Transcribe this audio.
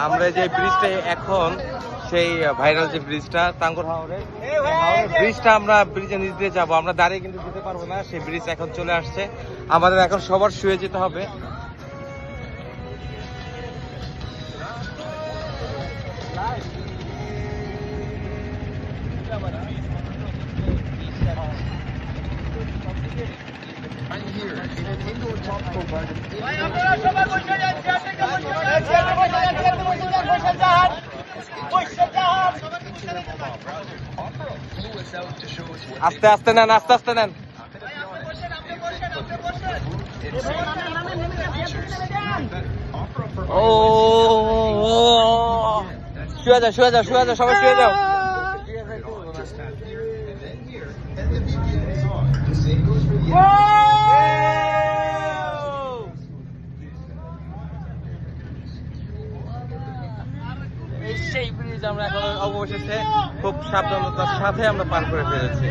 আমরা যে ব্রিজটা এখন সেই ভাইরাল যে ব্রিজটা টাঙ্গুর হাওরের ব্রিজটা আমরা ব্রিজের নিচ দিয়ে যাবো। আমরা দাঁড়িয়ে কিন্তু যেতে পারবো না, সেই ব্রিজ এখন চলে আসছে। আমাদের এখন সবার শুয়ে যেতে হবে। আস্তে আস্তে নেন, আস্তে আস্তে নেন। ও শুয়ে যাও, শুয়ে যাও, শুয়ে যাও, সবাই শুয়ে যাও। সেই ব্রিজ আমরা এখন অবশেষে খুব সাবধানতার সাথে আমরা পার করে ফেলেছি।